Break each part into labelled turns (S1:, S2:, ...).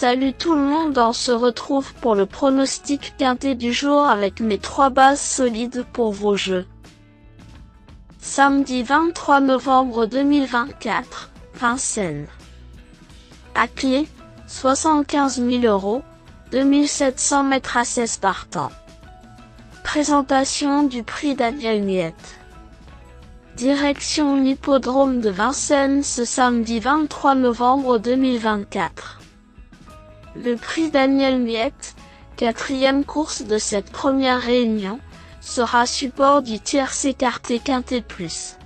S1: Salut tout le monde, on se retrouve pour le pronostic quintet du jour avec mes 3 bases solides pour vos jeux. Samedi 23 novembre 2024, Vincennes. À clé, 75 000 €, 2700 mètres à 16 partants. Présentation du prix Daniel Miette. Direction l'hippodrome de Vincennes ce samedi 23 novembre 2024. Le prix Daniel Miette, 4e course de cette première réunion, sera support du tierce écarté quintet plus.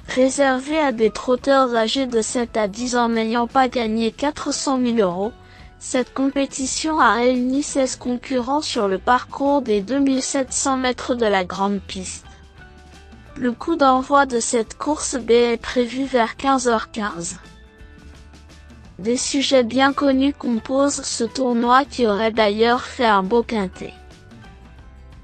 S1: Réservé à des trotteurs âgés de 7 à 10 ans n'ayant pas gagné 400 000 €, cette compétition a réuni 16 concurrents sur le parcours des 2700 mètres de la grande piste. Le coup d'envoi de cette course B est prévu vers 15h15. Des sujets bien connus composent ce tournoi qui aurait d'ailleurs fait un beau quintet.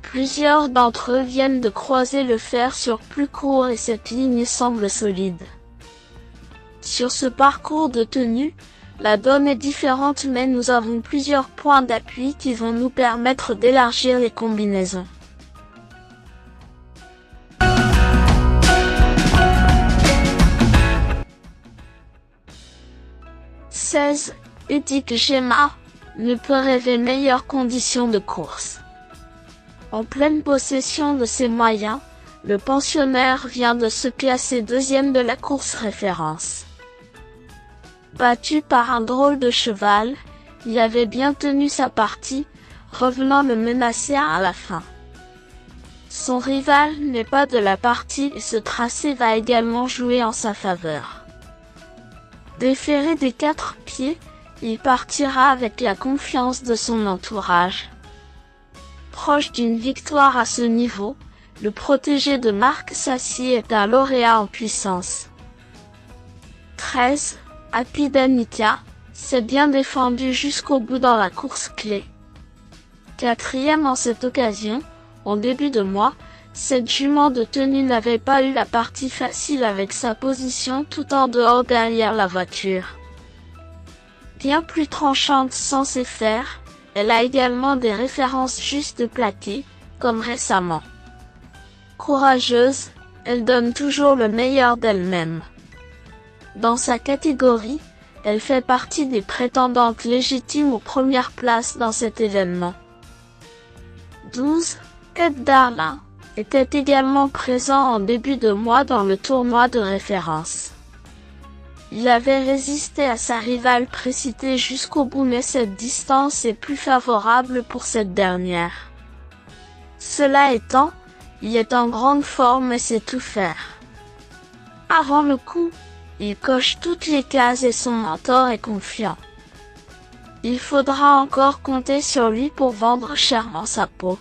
S1: Plusieurs d'entre eux viennent de croiser le fer sur plus court et cette ligne semble solide. Sur ce parcours de tenue, la donne est différente mais nous avons plusieurs points d'appui qui vont nous permettre d'élargir les combinaisons. Éthique Gemma ne peut rêver meilleures conditions de course. En pleine possession de ses moyens, le pensionnaire vient de se classer 2e de la course référence. Battu par un drôle de cheval, il avait bien tenu sa partie, revenant le menacer à la fin. Son rival n'est pas de la partie et ce tracé va également jouer en sa faveur. Déféré des 4 pieds, il partira avec la confiance de son entourage. Proche d'une victoire à ce niveau, le protégé de Marc Sassier est un lauréat en puissance. 13. Apidanitia s'est bien défendu jusqu'au bout dans la course clé. 4e en cette occasion, en début de mois, cette jument de tenue n'avait pas eu la partie facile avec sa position tout en dehors derrière la voiture. Bien plus tranchante sans ses fers, elle a également des références juste plaquées, comme récemment. Courageuse, elle donne toujours le meilleur d'elle-même. Dans sa catégorie, elle fait partie des prétendantes légitimes aux premières places dans cet événement. 12. Ed Darlin était également présent en début de mois dans le tournoi de référence. Il avait résisté à sa rivale précitée jusqu'au bout mais cette distance est plus favorable pour cette dernière. Cela étant, il est en grande forme et sait tout faire. Avant le coup, il coche toutes les cases et son mentor est confiant. Il faudra encore compter sur lui pour vendre chèrement sa peau.